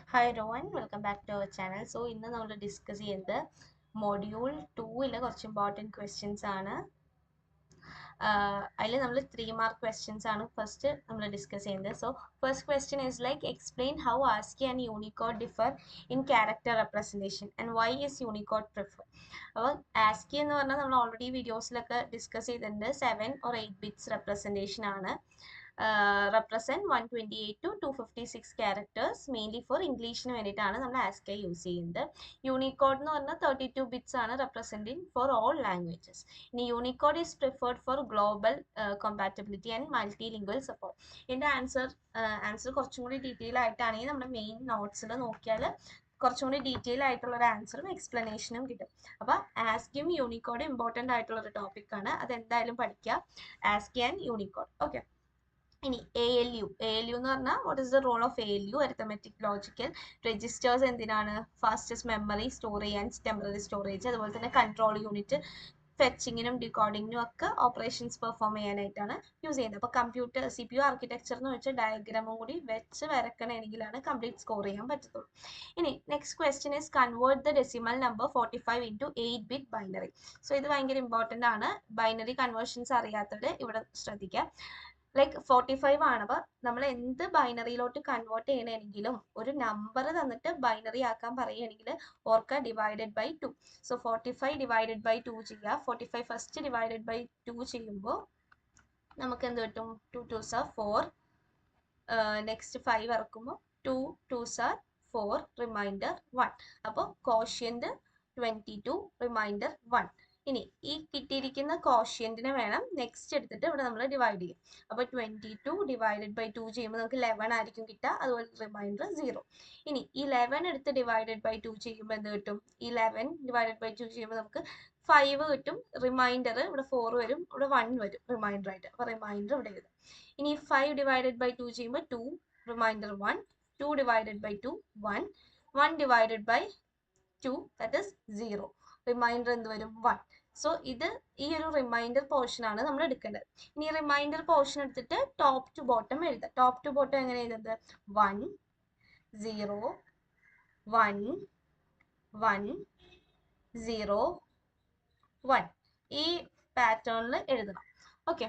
Hi everyone, welcome back to our channel. So, ഇന്ന് നമ്മൾ discuss ചെയ്യുന്നത് മൊഡ്യൂൾ 2-ലെ കുറച്ച് ഇമ്പോർട്ടൻറ്റ് ക്വസ്റ്റ്യൻസ് ആണ്. അതിൽ നമ്മൾ 3 മാർക്ക് ക്വസ്റ്റ്യൻസ് ആണ് ഫസ്റ്റ് നമ്മൾ ഡിസ്കസ് ചെയ്യുന്നത്. So first question is like explain how ASCII and Unicode differ in character representation and why is Unicode prefer. അപ്പോൾ ആസ്കി എന്ന് പറഞ്ഞാൽ നമ്മൾ ഓൾറെഡി വീഡിയോസിലൊക്കെ ഡിസ്കസ് ചെയ്തിട്ടുണ്ട്. 7 or 8 ബിറ്റ്സ് റെപ്രസെൻറ്റേഷൻ ആണ്. Represent 128 to 256 characters mainly for ഇംഗ്ലീഷിന് വേണ്ടിയിട്ടാണ് നമ്മൾ ആസ്കി യൂസ് ചെയ്യുന്നത്. യൂണിക്കോഡ് എന്ന് പറഞ്ഞാൽ 32 ബിറ്റ്സ് ആണ് റെപ്രസെൻറ്റിംഗ് ഫോർ ഓൾ ലാംഗ്വേജസ്. ഇനി Unicode is preferred for global compatibility and multilingual support. ഇതിൻ്റെ ആൻസർ കുറച്ചും കൂടി ഡീറ്റെയിൽ ആയിട്ടാണെങ്കിൽ നമ്മുടെ മെയിൻ നോട്ട്സിൽ നോക്കിയാൽ കുറച്ചും കൂടി ഡീറ്റെയിൽ ആയിട്ടുള്ള ഒരു ആൻസറും എക്സ്പ്ലനേഷനും കിട്ടും. അപ്പോൾ ആസ്കിയും യൂണിക്കോഡും ഇമ്പോർട്ടൻ്റ് ആയിട്ടുള്ള ഒരു ടോപ്പിക്കാണ്. അതെന്തായാലും പഠിക്കുക, ആസ്കി ആൻഡ് യൂണിക്കോഡ്. ഓക്കെ. ഇനി ALU എന്ന് പറഞ്ഞാൽ what is the role of ALU? Arithmetic logical registers എന്തിനാണ്? ഫാസ്റ്റസ്റ്റ് മെമ്മറി സ്റ്റോർ ചെയ്യാൻ, ടെമ്പററി സ്റ്റോറേജ്, അതുപോലെ തന്നെ കൺട്രോൾ യൂണിറ്റ് ഫെച്ചിങ്ങിനും ഡിക്കോഡിങ്ങിനും ഒക്കെ ഓപ്പറേഷൻസ് പെർഫോം ചെയ്യാനായിട്ടാണ് യൂസ് ചെയ്യുന്നത്. അപ്പോൾ കമ്പ്യൂട്ടർ CPU ആർക്കിടെക്ചർ എന്ന് വെച്ചാൽ ഡയഗ്രാമും കൂടി വെച്ച് വരക്കണമെങ്കിലാണ് കംപ്ലീറ്റ് സ്കോർ ചെയ്യാൻ പറ്റത്തുള്ളൂ. ഇനി next question is convert the decimal number 45 into 8-bit binary. So ഇത് ഭയങ്കര ഇമ്പോർട്ടൻ്റ് ആണ്. ബൈനറി കൺവേർഷൻസ് അറിയാത്തത് ഇവിടെ ശ്രദ്ധിക്കാം. ലൈക്ക് 45 ആണ്. അപ്പോൾ നമ്മൾ എന്ത് ബൈനറിയിലോട്ട് കൺവേർട്ട് ചെയ്യണമെങ്കിലും ഒരു നമ്പർ തന്നിട്ട് ബൈനറി ആക്കാൻ പറയുകയാണെങ്കിൽ ഓർക്കുക divided by 2. So 45 divided by 2 ചെയ്യുക. 45 ഫസ്റ്റ് ഡിവൈഡഡ് ബൈ 2 ചെയ്യുമ്പോൾ നമുക്ക് എന്ത് കിട്ടും? 2 2s are 4. നെക്സ്റ്റ് 5 ഇറക്കുമ്പോൾ 2 2s are 4, റിമൈൻഡർ 1. അപ്പോൾ കോഷ്യന്റ് 22, റിമൈൻഡർ 1. ഇനി ഈ കിട്ടിയിരിക്കുന്ന കോഷ്യന്റിനെ വേണം നെക്സ്റ്റ് എടുത്തിട്ട് ഇവിടെ നമ്മൾ ഡിവൈഡ് ചെയ്യും. അപ്പോൾ 22 ഡിവൈഡഡ് ബൈ 2 ചെയ്യുമ്പോൾ നമുക്ക് 11 ആയിരിക്കും കിട്ടുക. അതുപോലെ റിമൈൻഡർ 0. ഇനി ഈ 11 എടുത്ത് ഡിവൈഡഡ് ബൈ 2 ചെയ്യുമ്പോൾ എന്ത് കിട്ടും? 11 ഡിവൈഡഡ് ബൈ 2 ചെയ്യുമ്പോൾ നമുക്ക് 5 കിട്ടും. റിമൈൻഡർ ഇവിടെ 4 വരും, ഇവിടെ 1 വരും റിമൈൻഡർ ആയിട്ട്. അപ്പോൾ റിമൈൻഡർ ഇവിടെ എഴുതും. ഇനി 5 ഡിവൈഡഡ് ബൈ 2 ചെയ്യുമ്പോൾ 2, remainder 1. 2 divided by 2 1. 1 divided by 2 that is 0. Remainder എന്ത് വരും? 1. സോ ഇത് ഈ ഒരു റിമൈൻഡർ പോർഷൻ ആണ് നമ്മൾ എടുക്കേണ്ടത്. ഇനി റിമൈൻഡർ പോർഷൻ എടുത്തിട്ട് ടോപ്പ് ടു ബോട്ടം എഴുതാം. ടോപ്പ് ടു ബോട്ടം എങ്ങനെ എഴുതുന്നത്? 1 0 1 1 0 1 ഈ പാറ്റേണിൽ എഴുതണം. ഓക്കെ.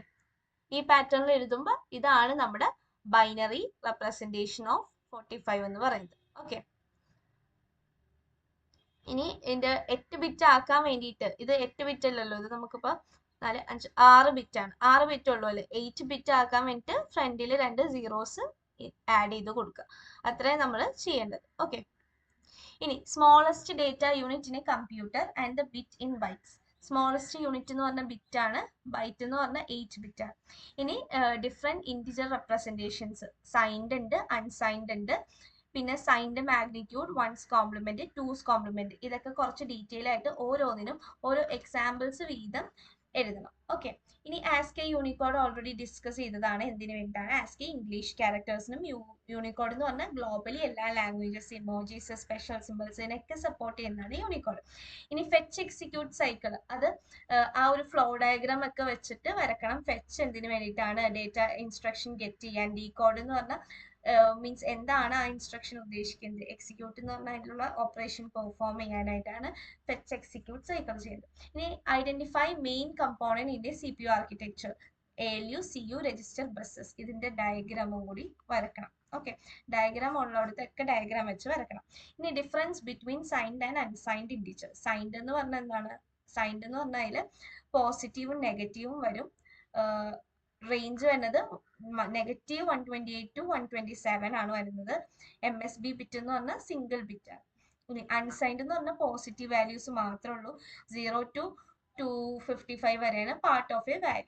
ഈ പാറ്റേണിൽ എഴുതുമ്പോൾ ഇതാണ് നമ്മുടെ ബൈനറി റെപ്രസെൻറ്റേഷൻ ഓഫ് 45 എന്ന് പറയുന്നത്. ഓക്കെ. ഇനി ഇതിന്റെ 8 ബിറ്റ് ആക്കാൻ വേണ്ടിയിട്ട്, ഇത് 8 ബിറ്റ് അല്ലല്ലോ, ഇത് നമുക്കിപ്പോൾ 4 5 6 ബിറ്റ് ആണ്. 6 ബിറ്റ് ഉള്ളൂ അല്ലേ? 8 ബിറ്റ് ആക്കാൻ വേണ്ടിയിട്ട് ഫ്രണ്ടിൽ 2 സീറോസ് ആഡ് ചെയ്ത് കൊടുക്കുക. അത്രയും നമ്മൾ ചെയ്യേണ്ടത്. ഓക്കെ. ഇനി smallest data unit in a computer and the bit in bytes. Smallest unit എന്ന് പറഞ്ഞ ബിറ്റ് ആണ്, ബൈറ്റ് എന്ന് പറഞ്ഞ 8 ബിറ്റ് ആണ്. ഇനി ഡിഫറെൻറ്റ് ഇൻറ്റിജർ റെപ്രസെൻറ്റേഷൻസ് സൈൻഡ് ഉണ്ട്, അൺസൈൻഡ് ഉണ്ട്. പിന്നെ സൈൻ്റെ magnitude, 1's complement, 2's complement, ഇതൊക്കെ കുറച്ച് ഡീറ്റെയിൽ ആയിട്ട് ഓരോന്നിനും ഓരോ എക്സാമ്പിൾസ് വീതം എഴുതണം. ഓക്കെ. ഇനി ആസ്കി യൂണിക്കോഡ് ഓൾറെഡി ഡിസ്കസ് ചെയ്തതാണ്. എന്തിനു വേണ്ടിയിട്ടാണ്? ആസ്കി ഇംഗ്ലീഷ് ക്യാരക്ടേഴ്സിനും യൂണിക്കോഡ് എന്ന് പറഞ്ഞാൽ ഗ്ലോബലി എല്ലാ ലാംഗ്വേജസ്, ഇമോജീസ്, സ്പെഷ്യൽ സിമ്പിൾസ് ഇതിനൊക്കെ സപ്പോർട്ട് ചെയ്യുന്നതാണ് യൂണിക്കോഡ്. ഇനി ഫെച്ച് എക്സിക്യൂട്ട് സൈക്കിൾ, അത് ആ ഒരു ഫ്ലോ ഡയഗ്രാം ഒക്കെ വെച്ചിട്ട് വരക്കണം. ഫെച്ച് എന്തിനു വേണ്ടിയിട്ടാണ്? ഡേറ്റ ഇൻസ്ട്രക്ഷൻ ഗെറ്റ് ചെയ്യാൻ. ഡീകോഡ് എന്ന് പറഞ്ഞാൽ മീൻസ് എന്താണ് ആ ഇൻസ്ട്രക്ഷൻ ഉദ്ദേശിക്കുന്നത്. എക്സിക്യൂട്ട് എന്ന് പറഞ്ഞാൽ അതിലുള്ള ഓപ്പറേഷൻ പെർഫോം ചെയ്യാനായിട്ടാണ് ഫെച്ച് എക്സിക്യൂട്ട് സൈക്കിൾ ചെയ്യുന്നത്. ഇനി identify main component in CPU architecture. ALU CU register buses, ഇതിന്റെ ഡയഗ്രാമും കൂടി വരക്കണം. ഓക്കെ. ഡയഗ്രാം ഉള്ളിടത്തൊക്കെ ഡയഗ്രാം വെച്ച് വരക്കണം. ഇനി difference between signed and unsigned integer. Signed എന്ന് പറഞ്ഞാൽ എന്താണ്? സൈൻഡ് എന്ന് പറഞ്ഞാൽ പോസിറ്റീവും നെഗറ്റീവും വരും. റേഞ്ച് വരുന്നത് -128 to 127 ആണ് വരുന്നത്. MSB ബിറ്റ് എന്ന് പറഞ്ഞാൽ സിംഗിൾ ബിറ്റ് ആണ്. ഇനി അൺസൈൻഡ് എന്ന് പറഞ്ഞാൽ പോസിറ്റീവ് വാല്യൂസ് മാത്രമേ ഉള്ളൂ. 0 to 255 വരെയാണ് പാർട്ട് ഓഫ് എ വാല്യൂ.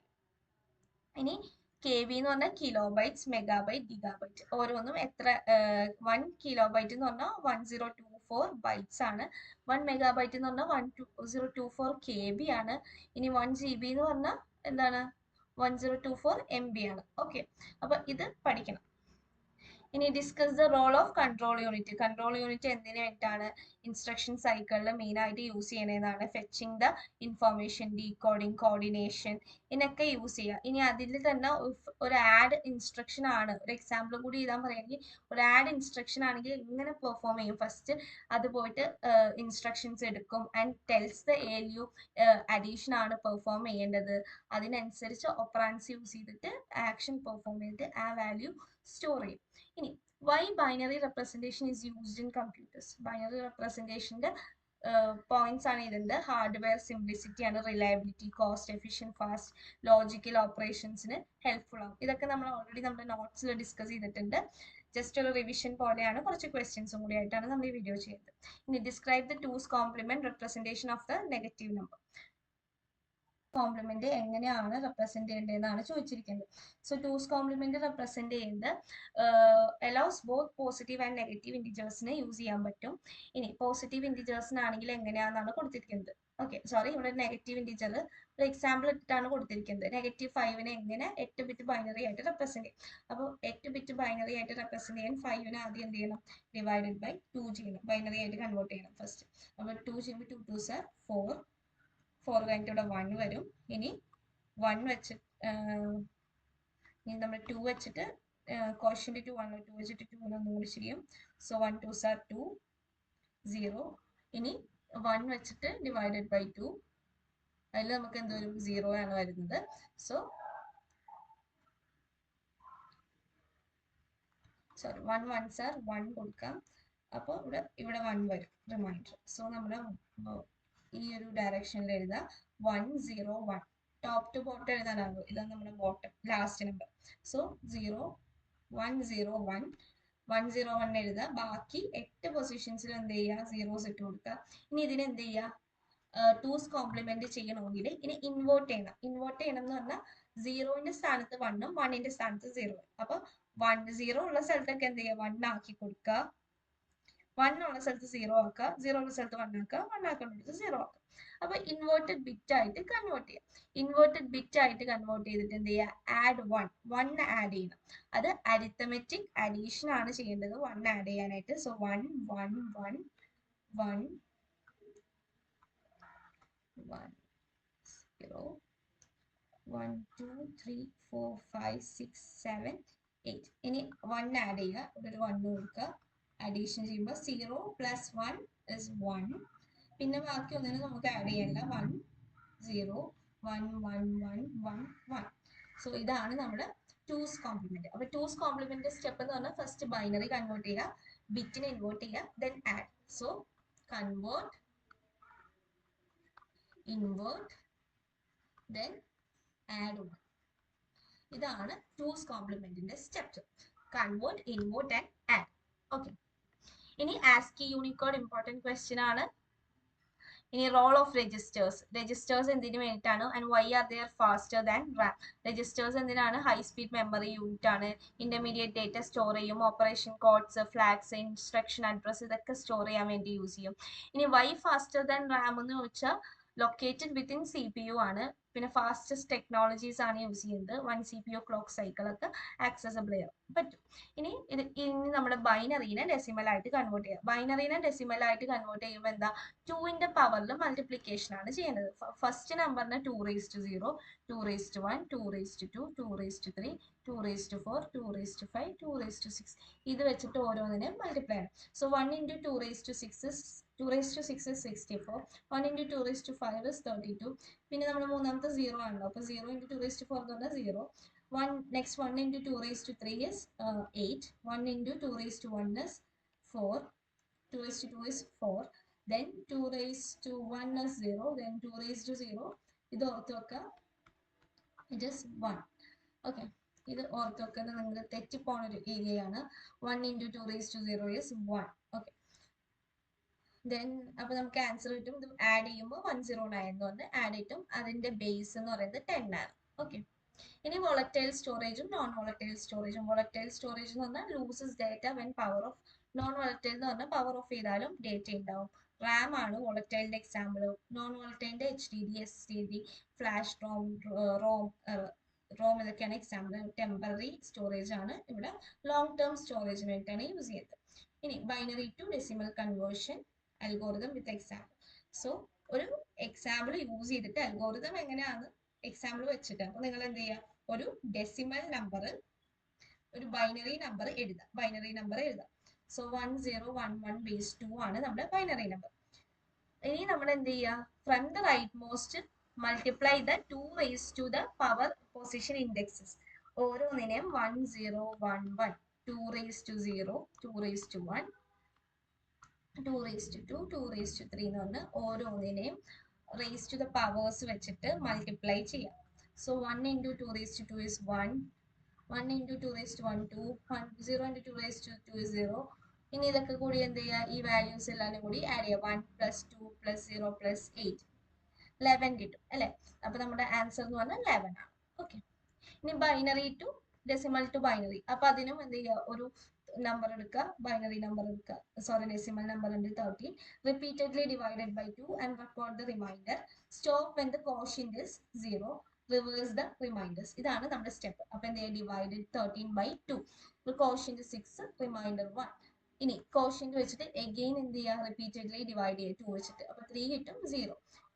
ഇനി KB എന്ന് പറഞ്ഞാൽ കിലോ ബൈറ്റ്സ്, മെഗാബൈറ്റ്, ഗിഗാബൈറ്റ്. ഓരോന്നും എത്ര 1 കിലോ ബൈറ്റ് എന്ന് പറഞ്ഞാൽ 1024 ബൈറ്റ്സ് ആണ്. 1 മെഗാബൈറ്റ് എന്ന് പറഞ്ഞാൽ 1024 KB ആണ്. ഇനി 1 GB എന്ന് പറഞ്ഞാൽ എന്താണ്? 1024 MB ആണ്. ഓക്കെ. അപ്പൊ ഇത് പഠിക്കണം. ഇനി discuss the role of control unit. Control unit എന്തിനു വേണ്ടിയിട്ടാണ് ഇൻസ്ട്രക്ഷൻ സൈക്കിളിൽ മെയിൻ ആയിട്ട് യൂസ് ചെയ്യണതാണ്? Fetching the information, decoding, coordination, ഇതിനൊക്കെ യൂസ് ചെയ്യുക. ഇനി അതിൽ തന്നെ ഒരു ആഡ് ഇൻസ്ട്രക്ഷൻ ആണ്, ഒരു എക്സാമ്പിൾ കൂടി എഴുതാൻ പറയുകയാണെങ്കിൽ ഒരു ആഡ് ഇൻസ്ട്രക്ഷൻ ആണെങ്കിൽ ഇങ്ങനെ പെർഫോം ചെയ്യും. ഫസ്റ്റ് അത് പോയിട്ട് ഇൻസ്ട്രക്ഷൻസ് എടുക്കും and tells the ALU addition ആണ് പെർഫോം ചെയ്യേണ്ടത്. അതിനനുസരിച്ച് ഓപ്പറാൻഡ്സ് യൂസ് ചെയ്തിട്ട് ആക്ഷൻ പെർഫോം ചെയ്തിട്ട് ആ വാല്യൂ സ്റ്റോർ ചെയ്യും. ഇനി why binary representation is used in computers? Binary representationന്റെ പോയിന്റ്സ് ആണ് ഇതിന്റെ. ഹാർഡ്വെയർ സിംപ്ലിസിറ്റി ആണ്, reliability, cost efficient, fast, logical ഓപ്പറേഷൻസിന് ഹെൽപ്ഫുൾ ആവും. ഇതൊക്കെ നമ്മൾ ഓൾറെഡി നമ്മുടെ നോട്ട്സിൽ ഡിസ്കസ് ചെയ്തിട്ടുണ്ട്. ജസ്റ്റ് ഒരു റിവിഷൻ പോലെയാണ്, കുറച്ച് ക്വസ്റ്റ്യൻസും കൂടി ആയിട്ടാണ് നമ്മൾ ഈ വീഡിയോ ചെയ്യുന്നത്. ഇനി describe the two's complement representation of the negative number. Complement എങ്ങനെയാണ് റെപ്രസെന്റ് ചെയ്യേണ്ടതെന്നാണ് ചോദിച്ചിരിക്കുന്നത്. സോ ടൂസ് കോംപ്ലിമെന്റ് റെപ്രസെന്റ് ചെയ്യുന്നത് allows both positive and negative ഇൻറ്റിജേഴ്സിനെ യൂസ് ചെയ്യാൻ പറ്റും. ഇനി പോസിറ്റീവ് ഇൻറ്റിജേഴ്സിനാണെങ്കിൽ എങ്ങനെയാണെന്നാണ് കൊടുത്തിരിക്കുന്നത്. ഓക്കെ, സോറി, ഇവിടെ നെഗറ്റീവ് ഇൻറ്റിജർ ഒരു എക്സാമ്പിൾ ഇട്ടിട്ടാണ് കൊടുത്തിരിക്കുന്നത്. -5നെ എങ്ങനെ 8 ബിറ്റ് ബൈനറി ആയിട്ട് റെപ്രസെന്റ് ചെയ്യും. അപ്പോൾ 8 ബിറ്റ് ബൈനറി ആയിട്ട് റെപ്രസെന്റ് ചെയ്യാൻ 5നെ ആദ്യം എന്ത് ചെയ്യണം? ഡിവൈഡഡ് ബൈ 2 ചെയ്യണം, ബൈനറി ആയിട്ട് കൺവേർട്ട് ചെയ്യണം ഫസ്റ്റ്. അപ്പോൾ 2 ചെയ്യുമ്പോൾ 2 2s are 4, 4 കഴിഞ്ഞിട്ട് ഇവിടെ 1 വരും. ഇനി 1 വെച്ചിട്ട് ഇനി നമ്മൾ 2 വെച്ചിട്ട് കോഷ്യന്റ് ടു 1, 2 വെച്ചിട്ട് 2 ഒന്നും കൂടി ചെയ്യും. So 1 2s are 2, 0. ഇനി 1 വെച്ചിട്ട് ഡിവൈഡഡ് ബൈ 2, അതിൽ നമുക്ക് എന്ത് വരും? 0 ആണ് വരുന്നത്. സോ സോറി, 1 1s are 1 കൊടുക്കാം. അപ്പോൾ ഇവിടെ 1 വരും റിമൈൻഡർ. സോ നമ്മൾ ഈ ഒരു ഡയറക്ഷനിൽ എഴുതാം 1 0 1. ടോപ്പ് ടു ബോട്ടം എഴുതാനാകും. ഇതാണ് നമ്മുടെ ബോട്ടം ലാസ്റ്റ് നമ്പർ. സോ 0 1 0 1 1 0 1 എഴുതുക. ബാക്കി 8 പൊസിഷൻസിൽ എന്ത് ചെയ്യുക? സീറോസ് ഇട്ട് കൊടുക്കുക. ഇനി ഇതിന് എന്ത് ചെയ്യുക? ടൂസ് കോംപ്ലിമെന്റ് ചെയ്യണമെങ്കിൽ ഇനി ഇൻവേർട്ട് ചെയ്യണം. ഇൻവേർട്ട് ചെയ്യണം എന്ന് പറഞ്ഞാൽ 0ന്റെ സ്ഥാനത്ത് 1ഉം 1ന്റെ സ്ഥാനത്ത് 0ഉം. അപ്പൊ 0 ഉള്ള സ്ഥലത്തൊക്കെ എന്ത് ചെയ്യുക? 1 ആക്കി കൊടുക്കുക. 1 ഉള്ള സ്ഥലത്ത് 0 ആക്കുക, 0 ഉള്ള സ്ഥലത്ത് 1 ആക്കുക, 1 ആക്കേണ്ടത് 0 ആക്കുക. അപ്പൊ ഇൻവേർട്ടഡ് ബിറ്റ് ആയിട്ട് കൺവേർട്ട് ചെയ്യാം. ഇൻവേർട്ടഡ് ബിറ്റ് ആയിട്ട് കൺവേർട്ട് ചെയ്തിട്ട് എന്ത് ചെയ്യുക? ആഡ് 1 ആഡ് ചെയ്യണം. അത് അരിത്തമെറ്റിക് അഡീഷൻ ആണ് ചെയ്യേണ്ടത് 1 ആഡ് ചെയ്യാനായിട്ട്. സോ 1 1 1 1 1 0 1 2 3 4 5 6 7 8. ഇനി 1 ആഡ് ചെയ്യുക, ഇവിടെ ഒരു 1 കൊടുക്കുക. അഡീഷൻ ചെയ്യുമ്പോൾ 0 + 1 is 1. പിന്നെ ബാക്കി ഒന്നിനും നമുക്ക് ആഡ് ചെയ്യണ്ട. 1 0 1 1 1 1 1. സോ ഇതാണ് നമ്മുടെ ടൂസ് കോംപ്ലിമെന്റ്. അപ്പൊ ടൂസ് കോംപ്ലിമെന്റ് സ്റ്റെപ്പ് എന്ന് പറഞ്ഞാൽ ഫസ്റ്റ് ബൈനറി കൺവേർട്ട് ചെയ്യുക, ബിറ്റിനെ ഇൻവേർട്ട് ചെയ്യുക, then add. So convert, invert, then add 1. ഇതാണ് ടൂസ് കോംപ്ലിമെന്റിന്റെ steps. Convert, invert and add. Okay, ഇനി ASCII യൂണിക്കോഡ് ഇമ്പോർട്ടൻറ്റ് ക്വസ്റ്റ്യൻ ആണ്. ഇനി റോൾ ഓഫ് രജിസ്റ്റേഴ്സ്. രജിസ്റ്റേഴ്സ് എന്തിനു വേണ്ടിയിട്ടാണ്? And why are there faster than RAM? Registers എന്തിനാണ്? High speed memory unit ആണ്. Intermediate data store ചെയ്യും. Operation codes, flags, instruction address ഇതൊക്കെ store ചെയ്യാൻ വേണ്ടി യൂസ് ചെയ്യും. ഇനി വൈ ഫാസ്റ്റർ ദാൻ റാം എന്ന് ചോദിച്ചാൽ ലൊക്കേറ്റഡ് വിത്തിൻ CPU ആണ്. പിന്നെ ഫാസ്റ്റസ്റ്റ് ടെക്നോളജീസ് ആണ് യൂസ് ചെയ്യുന്നത്. 1 CPU ക്ലോക്ക് സൈക്കിൾ ഒക്കെ ആക്സസബിൾ ചെയ്യാൻ പറ്റും. ഇനി നമ്മുടെ ബൈനറിനെ ഡെസിമൽ ആയിട്ട് കൺവേർട്ട് ചെയ്യാം. ബൈനറിനെ ഡെസിമൽ ആയിട്ട് കൺവേർട്ട് ചെയ്യുമ്പോൾ എന്താ? 2ന്റെ പവറിൽ മൾട്ടിപ്ലിക്കേഷൻ ആണ് ചെയ്യേണ്ടത്. ഫസ്റ്റ് നമ്പറിനെ 2⁻0, 2⁻1, 2⁻2, 2⁻3, 2⁻4, 2⁻5, 2⁻6 ഇത് വെച്ചിട്ട് ഓരോന്നിനെയും മൾട്ടിപ്ലൈ ചെയ്യണം. So 1 × 2⁻6 is 64. 1 × 2⁵ is 32. പിന്നെ നമ്മൾ മൂന്നാമത്തെ 0 ആണല്ലോ. അപ്പോൾ 0 × 2⁴ എന്ന് പറഞ്ഞാൽ 0. Next 1 × 2⁻3 is 8. 1 × 2⁻1 is 4. 2⁻2 is 4. Then 2⁻1 is 0. Then 2⁻0 ഇത് ഓർത്ത് വെക്കുക. It is 1. ഓക്കെ, ഇത് ഓർത്ത് വെക്കുന്നത് നിങ്ങൾ തെറ്റിപ്പോണ ഒരു ഏരിയയാണ്. 1 × 2⁻0 is 1. ഓക്കെ, ദെൻ അപ്പോൾ നമുക്ക് ആൻസർ കിട്ടും. ഇത് ആഡ് ചെയ്യുമ്പോൾ 109 എന്ന് പറഞ്ഞ് ആഡ് കിട്ടും. അതിന്റെ ബേസ് എന്ന് പറയുന്നത് 10 ആണ്. ഓക്കെ, ഇനി വോളറ്റൈൽ സ്റ്റോറേജും നോൺ വോളറ്റൈൽ സ്റ്റോറേജും. വോളറ്റൈൽ സ്റ്റോറേജ് എന്ന് പറഞ്ഞാൽ loses data when power off. Non volatile എന്ന് പറഞ്ഞാൽ പവർ ഓഫ് ചെയ്താലും ഡേറ്റ ഉണ്ടാവും. റാം ആണ് വോളറ്റൈലിന്റെ എക്സാമ്പിൾ. നോൺ വോളറ്റൈലിന്റെ HDD, SSD, flash ROM, ROM ഇതൊക്കെയാണ് എക്സാമ്പിൾ. ടെമ്പററി സ്റ്റോറേജ് ആണ്, ഇവിടെ ലോങ് ടേം സ്റ്റോറേജിന് വേണ്ടിയിട്ടാണ് യൂസ് ചെയ്യുന്നത്. ഇനി binary to decimal conversion algorithm with example. So ഒരു എക്സാമ്പിൾ യൂസ് ചെയ്തിട്ട് അൽഗോറിതം എങ്ങനെയാണ് എക്സാമ്പിൾ വെച്ചിട്ട് അപ്പൊ നിങ്ങൾ എന്ത് ചെയ്യുക, ഒരു ഡെസിമൽ നമ്പർ, ഒരു ബൈനറി നമ്പർ എഴുതാം. സോ 1011 ബേസ് 2 ആണ് നമ്മുടെ ബൈനറി നമ്പർ. ഇനി നമ്മൾ എന്ത് ചെയ്യുക, from the rightmost multiply the 2 raise to the power position indexes. ഓരോന്നിനെയും 1011, 2 raise to 0, 2 raise to 1, 2 raise to 2, 2 raise to 3 എന്ന് പറഞ്ഞ് ഓരോന്നിനെയും റേസ് ടു ദ പവേഴ്സ് വെച്ചിട്ട് മൾട്ടിപ്ലൈ ചെയ്യാം. So 1 into 2 raised to 2 is 1, 1 into 2 raised to 1 2, 0 into 2 raised to 2 is 0. ഇനി ഇതൊക്കെ കൂടി എന്ത് ചെയ്യുക, ഈ വാല്യൂസ് എല്ലാം കൂടി ആഡ് ചെയ്യുക. 1 + 2 + 0 + 8, 11 കിട്ടും അല്ലേ. അപ്പൊ നമ്മുടെ ആൻസർ എന്ന് പറഞ്ഞാൽ 11 ആണ്. ഓക്കെ. ഇനി binary to decimal to binary. അപ്പൊ അതിനും എന്ത് ചെയ്യുക, ഒരു നമ്പർ എടുക്കുക, ബൈനറി നമ്പർ എടുക്കുക, സോറി ഡെസിമൽ നമ്പർ ഉണ്ട് 13, repeatedly divided by 2 and record the remainder. Stop when the quotient is 0, reverse the remainders. ഇതാണ് നമ്മുടെ സ്റ്റെപ്പ്. അപ്പൊ എന്ത് ചെയ്യുക, ഡിവൈഡഡ് 13 by 2, കോഷ്യന്റ് 6, റിമൈൻഡർ 1. ഇനി കോഷ്യന്റ് വെച്ചിട്ട് എഗെയിൻ എന്ത് ചെയ്യുക, റിപ്പീറ്റഡ്ലി ഡിവൈഡ് ചെയ്യുക 2 വെച്ചിട്ട്. അപ്പൊ 3 കിട്ടും, 0.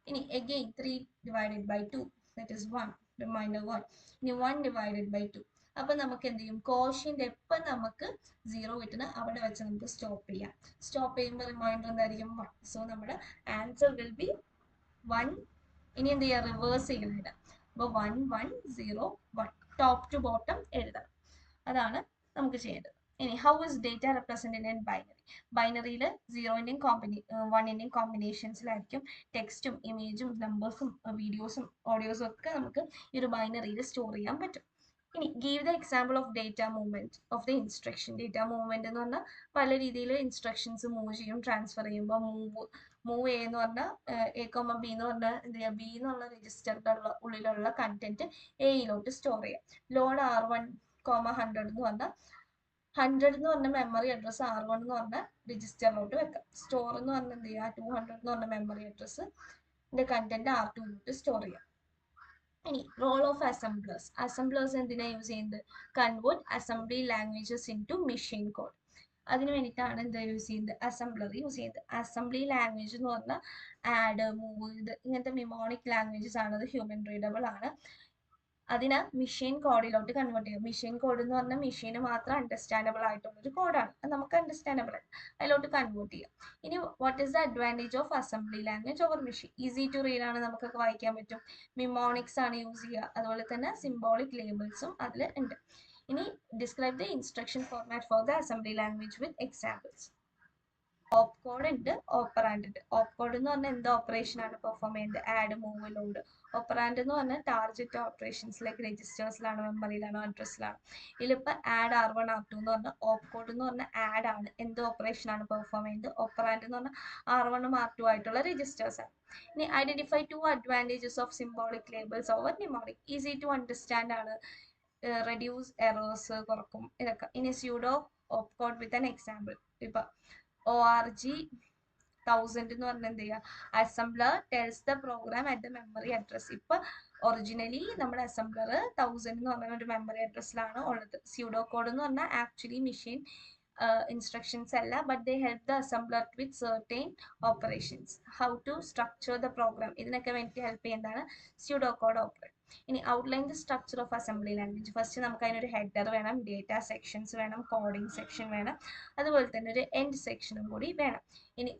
ഇനി again 3 divided by 2, that is 1, remainder 1. ഇനി 1 ഡിവൈഡഡ് ബൈ 2. അപ്പൊ നമുക്ക് എന്ത് ചെയ്യും, കോഷ്യന്റ് എപ്പോൾ നമുക്ക് 0 കിട്ടുന്ന അവിടെ വെച്ച് നമുക്ക് സ്റ്റോപ്പ് ചെയ്യാം. സ്റ്റോപ്പ് ചെയ്യുമ്പോൾ റിമൈൻഡർ എന്തായിരിക്കും, 1. സോ നമ്മുടെ ആൻസർ വിൽ ബി 1. ഇനി എന്ത് ചെയ്യുക, റിവേഴ്സ് ചെയ്യണം. അപ്പോൾ 1 1 0 1, ടോപ്പ് ടു ബോട്ടം എഴുതണം. അതാണ് നമുക്ക് ചെയ്യേണ്ടത്. ഇനി how is data represented in binary. ബൈനറിയിൽ 0-ന്റെയും 1-ന്റെയും കോമ്പിനേഷൻസിലായിരിക്കും ടെക്സ്റ്റും ഇമേജും നമ്പേഴ്സും വീഡിയോസും ഓഡിയോസും ഒക്കെ നമുക്ക് ഈ ഒരു ബൈനറിയിൽ സ്റ്റോർ ചെയ്യാൻ പറ്റും. ഇനി give the example of data movement of the instruction. Data movement എന്ന് പറഞ്ഞാൽ പല രീതിയിൽ ഇൻസ്ട്രക്ഷൻസ് മൂവ് ചെയ്യും. ട്രാൻസ്ഫർ ചെയ്യുമ്പോൾ മൂവ് എ എന്ന് പറഞ്ഞാൽ എ കോമ ബി എന്ന് പറഞ്ഞാൽ എന്ത് ചെയ്യുക, ബി എന്നുള്ള രജിസ്റ്ററിന്റെ ഉള്ളിലുള്ള കണ്ടന്റ് എയിലോട്ട് സ്റ്റോർ ചെയ്യാം. ലോഡ് R1, 100 എന്ന് പറഞ്ഞാൽ 100 എന്ന് പറഞ്ഞ മെമ്മറി അഡ്രസ് R1 എന്ന് പറഞ്ഞ രജിസ്റ്ററിലോട്ട് വെക്കാം. സ്റ്റോർ എന്ന് പറഞ്ഞാൽ എന്ത് ചെയ്യുക, 200 എന്ന് പറഞ്ഞ memory address content R2 store ചെയ്യാം. ഇനി റോൾ ഓഫ് അസംബ്ലേഴ്സ്. അസംബ്ലേഴ്സ് എന്തിനാ യൂസ് ചെയ്യുന്നത്, convert assembly languages into machine code. അതിന് വേണ്ടിയിട്ടാണ് എന്താ യൂസ് ചെയ്യുന്നത്, അസംബ്ലർ യൂസ് ചെയ്യുന്നത്. അസംബ്ലി ലാംഗ്വേജ് എന്ന് പറഞ്ഞാൽ ആഡ്, മൂവ്, ഇത് ഇങ്ങനത്തെ മിമോണിക് ലാംഗ്വേജസ് ആണ്. അത് ഹ്യൂമൻ റീഡബിൾ ആണ്. അതിനെ മെഷീൻ കോഡിലോട്ട് കൺവേർട്ട് ചെയ്യും. മെഷീൻ കോഡ് എന്ന് പറഞ്ഞാൽ മെഷീന് മാത്രം അണ്ടർസ്റ്റാൻഡബിൾ ആയിട്ടുള്ള ഒരു കോഡാണ്. അത് നമുക്ക് അണ്ടർസ്റ്റാൻഡബിൾ ആണ്, അതിലോട്ട് കൺവേർട്ട് ചെയ്യാം. ഇനി what is the advantage of assembly language over machine. Easy to read ആണ്, നമുക്കൊക്കെ വായിക്കാൻ പറ്റും. മിമോണിക്സ് ആണ് യൂസ് ചെയ്യുക. അതുപോലെ തന്നെ സിംബോളിക് ലേബിൾസും അതിൽ ഉണ്ട്. ഇനി describe the instruction format for the assembly language with examples. Op code ഉണ്ട്, ഓപ്പറാൻഡ് ഉണ്ട്. ഓപ്പ് കോഡ് എന്ന് പറഞ്ഞാൽ എന്ത് ഓപ്പറേഷൻ ആണ് പെർഫോം ചെയ്യുന്നത്, ആഡ്, മൂവ്, ലോഡ്. ഓപ്പറാൻഡ് എന്ന് പറഞ്ഞാൽ ടാർഗറ്റ് ഓപ്പറേഷൻസിലേക്ക് രജിസ്റ്റേഴ്സിലാണോ മെമ്മറിയിലാണോ അഡ്രസ്സിലാണോ. ഇതിലിപ്പോൾ ആഡ് R1 R2 എന്ന് പറഞ്ഞാൽ ഓപ്പ് കോഡ് എന്ന് പറഞ്ഞാൽ ആഡ് ആണ്, എന്ത് ഓപ്പറേഷൻ ആണ് പെർഫോം ചെയ്യുന്നത്. ഓപ്പറാൻഡ് എന്ന് പറഞ്ഞാൽ R1 R2 ആയിട്ടുള്ള രജിസ്റ്റേഴ്സ് ആണ്. ഇനി identify 2 advantages of symbolic labels over numeric. Easy to understand ആണ്, റെഡ്യൂസ് എറേഴ്സ് കുറക്കും ഇതൊക്കെ. ഇനി pseudo op code with an example. ഇപ്പൊ ORG 1000 എന്ന് പറഞ്ഞാൽ എന്ത് ചെയ്യുക, assembler tells the program at the memory address. ഇപ്പൊ ഒറിജിനലി നമ്മുടെ അസംബ്ലർ 1000 എന്ന് പറഞ്ഞ ഒരു മെമ്മറി അഡ്രസ്സിലാണ് ഉള്ളത്. സ്യൂഡോ കോഡ് എന്ന് പറഞ്ഞാൽ ആക്ച്വലി മെഷീൻ ഇൻസ്ട്രക്ഷൻസ് അല്ല, but they help the assembler with certain operations. How to structure the program, ഇതിനൊക്കെ വേണ്ടി ഹെൽപ്പ് ചെയ്യുന്നതാണ് സ്യൂഡോ കോഡ് ഓപ്പറേറ്റ്. ഇനി outline the structure of assembly language. First നമുക്ക് അതിനൊരു ഹെഡർ വേണം, ഡേറ്റ സെക്ഷൻസ് വേണം, കോഡിംഗ് സെക്ഷൻ വേണം, അതുപോലെ തന്നെ ഒരു എൻഡ് സെക്ഷനും കൂടി വേണം. ഇനി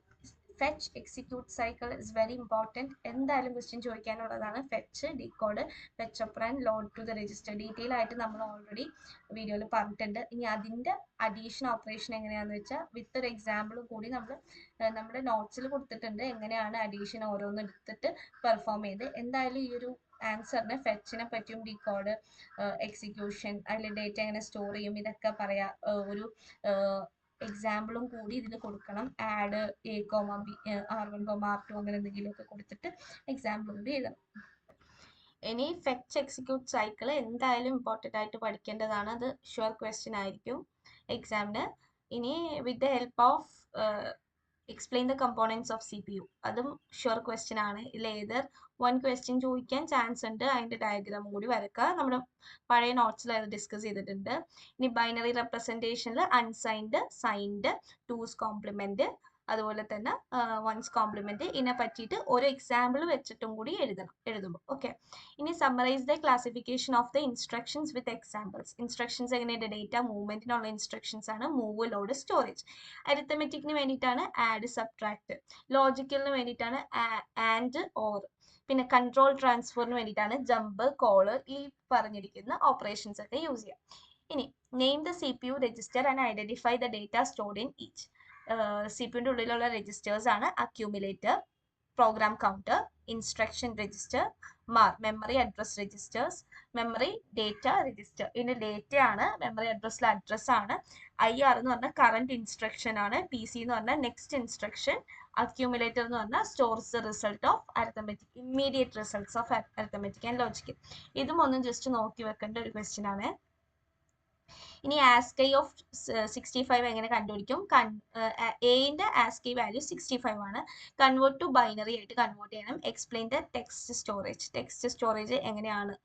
fetch execute cycle is very important. എന്തായാലും ക്വസ്റ്റ്യൻ ചോദിക്കാനുള്ളതാണ്. Fetch, decode, fetch operand, load to the register. Detail ആയിട്ട് നമ്മൾ ഓൾറെഡി വീഡിയോയിൽ പറഞ്ഞിട്ടുണ്ട്. ഇനി അതിൻ്റെ അഡീഷൻ ഓപ്പറേഷൻ എങ്ങനെയാണെന്ന് വെച്ചാൽ വിത്ത് ഒരു എക്സാമ്പിളും കൂടി നമ്മൾ നമ്മുടെ നോട്ട്സിൽ കൊടുത്തിട്ടുണ്ട്, എങ്ങനെയാണ് അഡീഷൻ ഓരോന്ന് എടുത്തിട്ട് പെർഫോം ചെയ്ത്. എന്തായാലും ഈ ഒരു ആൻസറിന് ഫെച്ചിനെ പറ്റിയും ഡീകോഡ്, എക്സിക്യൂഷൻ, അതിൽ ഡേറ്റ എങ്ങനെ സ്റ്റോർ ചെയ്യും ഇതൊക്കെ പറയാം. ഒരു എക്സാമ്പിളും കൂടി ഇതിന് കൊടുക്കണം. Add A, B, R1, R2 അങ്ങനെ എന്തെങ്കിലുമൊക്കെ കൊടുത്തിട്ട് എക്സാമ്പിളും കൂടി എഴുതണം. ഇനി ഫെച്ച് എക്സിക്യൂട്ട് സൈക്കിൾ എന്തായാലും ഇമ്പോർട്ടൻ്റ് ആയിട്ട് പഠിക്കേണ്ടതാണ്. അത് ഷുവർ ക്വസ്റ്റ്യൻ ആയിരിക്കും എക്സാമിന്. ഇനി with the help of explain the components of CPU. അതും ഷുവർ ക്വസ്റ്റ്യൻ ആണ്. ഇതിൽ ഏതർ വൺ ക്വസ്റ്റ്യൻ ചോദിക്കാൻ ചാൻസ് ഉണ്ട്. അതിന്റെ ഡയഗ്രാം കൂടി വരക്കുക. നമ്മുടെ പഴയ നോട്ട്സിൽ അത് ഡിസ്കസ് ചെയ്തിട്ടുണ്ട്. ഇനി ബൈനറി റെപ്രസെൻറ്റേഷനിൽ അൺസൈൻഡ്, സൈൻഡ്, ടൂസ് കോംപ്ലിമെന്റ്, അതുപോലെ തന്നെ വൺസ് കോംപ്ലിമെന്റ്, ഇതിനെ പറ്റിയിട്ട് ഒരു എക്സാമ്പിൾ വെച്ചിട്ടും കൂടി എഴുതുമ്പോൾ. ഓക്കെ. ഇനി summarize the classification of the instructions with examples. Instructions എങ്ങനെയുണ്ട്? ഡേറ്റ മൂവ്മെന്റിനുള്ള ഇൻസ്ട്രക്ഷൻസ് ആണ്. Move, load, storage. അരിത്തമെറ്റിക്കിന് വേണ്ടിയിട്ടാണ് ആഡ്, സബ്ട്രാക്ട്. ലോജിക്കലിന് വേണ്ടിയിട്ടാണ് ആൻഡ്, ഓർ. പിന്നെ കൺട്രോൾ ട്രാൻസ്ഫറിന് വേണ്ടിയിട്ടാണ് ജമ്പ്, കോള്, ഈ പറഞ്ഞിരിക്കുന്ന ഓപ്പറേഷൻസ് ഒക്കെ യൂസ് ചെയ്യാം. ഇനി name the CPU register and identify the data stored in each. CPUന്റെ ഉള്ളിലുള്ള രജിസ്റ്റേഴ്സ് ആണ് accumulator, program counter, instruction register, memory address registers, memory data register. ഇതിന്റെ ഡേറ്റ ആണ്, മെമ്മറി അഡ്രസ്സിലെ അഡ്രസ് ആണ്. IR എന്ന് പറഞ്ഞാൽ കറന്റ് ഇൻസ്ട്രക്ഷൻ ആണ്. PC എന്ന് പറഞ്ഞാൽ നെക്സ്റ്റ് ഇൻസ്ട്രക്ഷൻ. അക്യൂമുലേറ്റർ എന്ന് പറഞ്ഞാൽ stores the result of arithmetic, immediate results of arithmetic and logical. ഇതും ഒന്നും ജസ്റ്റ് നോക്കി വെക്കേണ്ട ഒരു ക്വസ്റ്റ്യൻ ആണ്. ഇനി ASCII ഓഫ് 65 എങ്ങനെ കണ്ടുപിടിക്കും? എന്റെ ASCII വാല്യൂ 65 ആണ്. കൺവേർട്ട് ടു ബൈനറി ആയിട്ട് കൺവേർട്ട് ചെയ്യണം. Explain the text storage. Text storage എങ്ങനെയാണ്